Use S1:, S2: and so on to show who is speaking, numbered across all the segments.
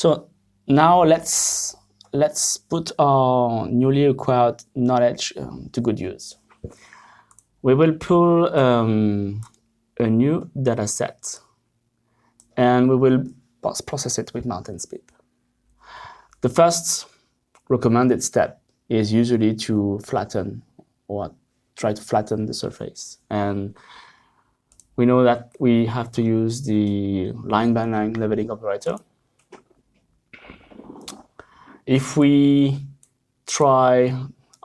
S1: So now let's put our newly acquired knowledge to good use. We will pull a new data set and we will process it with MountainsSPIP. The first recommended step is usually to flatten or try to flatten the surface. And we know that we have to use the line-by-line leveling operator. If we try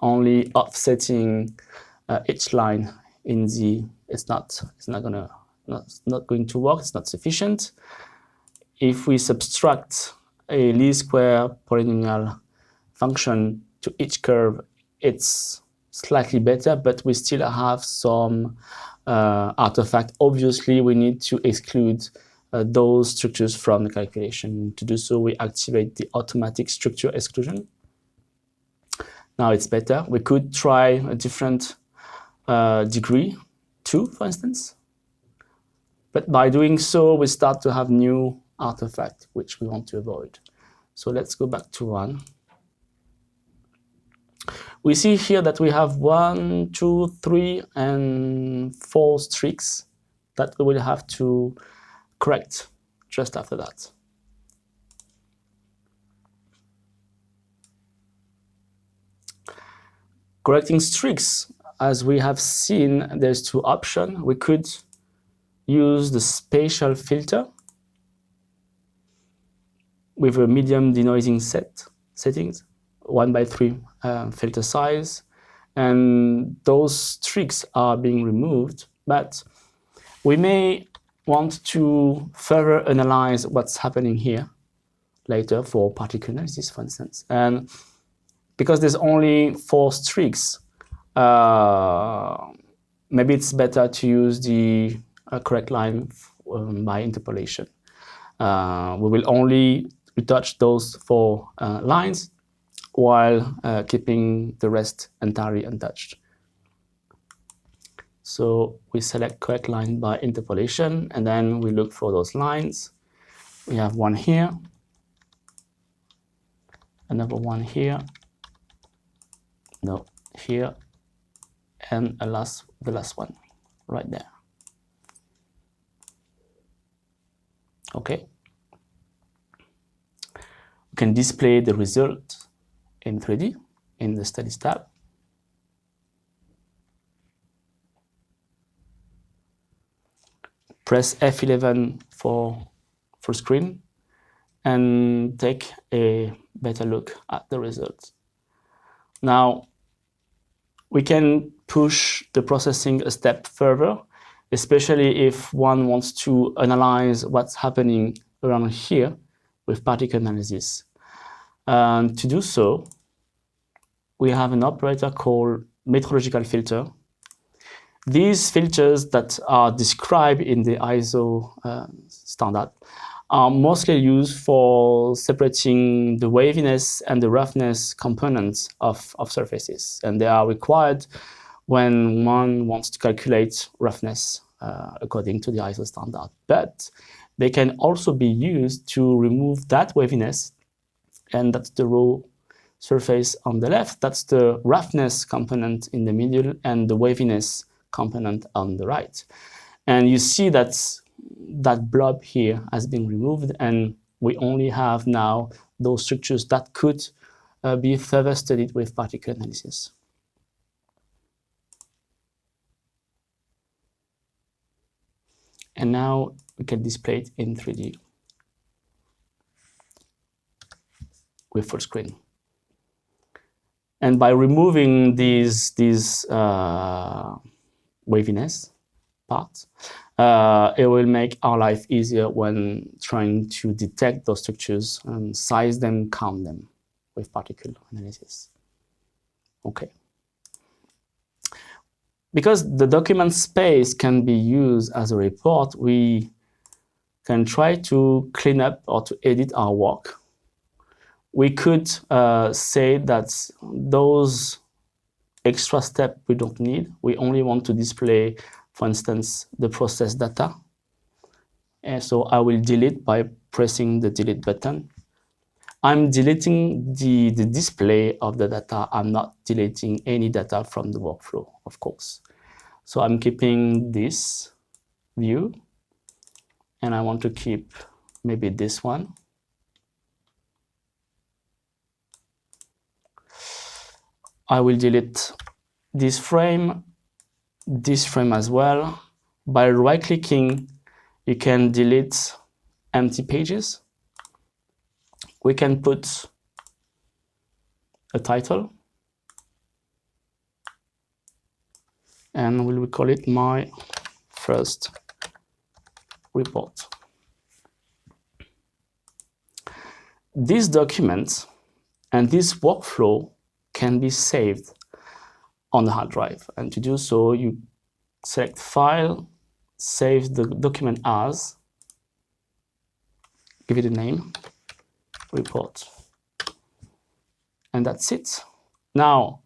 S1: only offsetting each line in Z, it's not going to work. It's not sufficient. If we subtract a least square polynomial function to each curve, it's slightly better, but we still have some artifact. Obviously, we need to exclude those structures from the calculation. To do so, we activate the automatic structure exclusion. Now it's better. We could try a different degree, 2, for instance. But by doing so, we start to have new artifacts, which we want to avoid. So let's go back to 1. We see here that we have 1, 2, 3, and 4 streaks that we will have to correct just after that. Correcting streaks, as we have seen, there's 2 options. We could use the Spatial Filter with a medium denoising settings, 1/3 filter size, and those streaks are being removed, but we may want to further analyze what's happening here later for particle analysis, for instance. And because there's only 4 streaks, maybe it's better to use the correct line by interpolation. We will only retouch those 4 lines while keeping the rest entirely untouched. So we select correct line by interpolation, and then we look for those lines. We have one here, another one here, no, here, and the last one right there. Okay. We can display the result in 3D in the Studies tab. Press F11 for full screen and take a better look at the results. Now, we can push the processing a step further, especially if one wants to analyze what's happening around here with particle analysis. And to do so, we have an operator called Methodological Filter. These filters that are described in the ISO standard are mostly used for separating the waviness and the roughness components of surfaces. And they are required when one wants to calculate roughness according to the ISO standard. But they can also be used to remove that waviness, and that's the raw surface on the left. That's the roughness component in the middle and the waviness component on the right. And you see that that blob here has been removed, and we only have now those structures that could be further studied with particle analysis. And now we can display it in 3D with full screen. And by removing these waviness parts, it will make our life easier when trying to detect those structures and size them, count them with particle analysis. Okay. Because the document space can be used as a report, we can try to clean up or to edit our work. We could say that those extra steps we don't need. We only want to display, for instance, the process data. And so I will delete by pressing the delete button. I'm deleting the display of the data. I'm not deleting any data from the workflow, of course. So I'm keeping this view, and I want to keep maybe this one. I will delete this frame as well. By right-clicking, you can delete empty pages. We can put a title, and we will call it my first report. This document and this workflow can be saved on the hard drive. And to do so, you select File, save the document as, give it a name, report. And that's it. Now,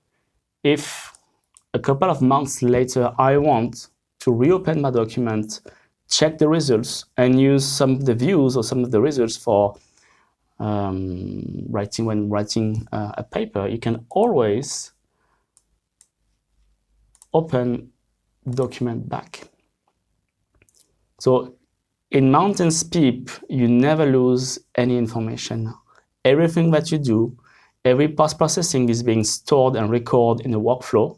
S1: if a couple of months later I want to reopen my document, check the results, and use some of the views or some of the results for writing a paper, you can always open the document back. So in MountainsSPIP, you never lose any information. Everything that you do, every post-processing is being stored and recorded in a workflow,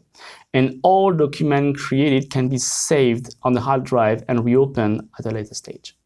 S1: and all documents created can be saved on the hard drive and reopened at a later stage.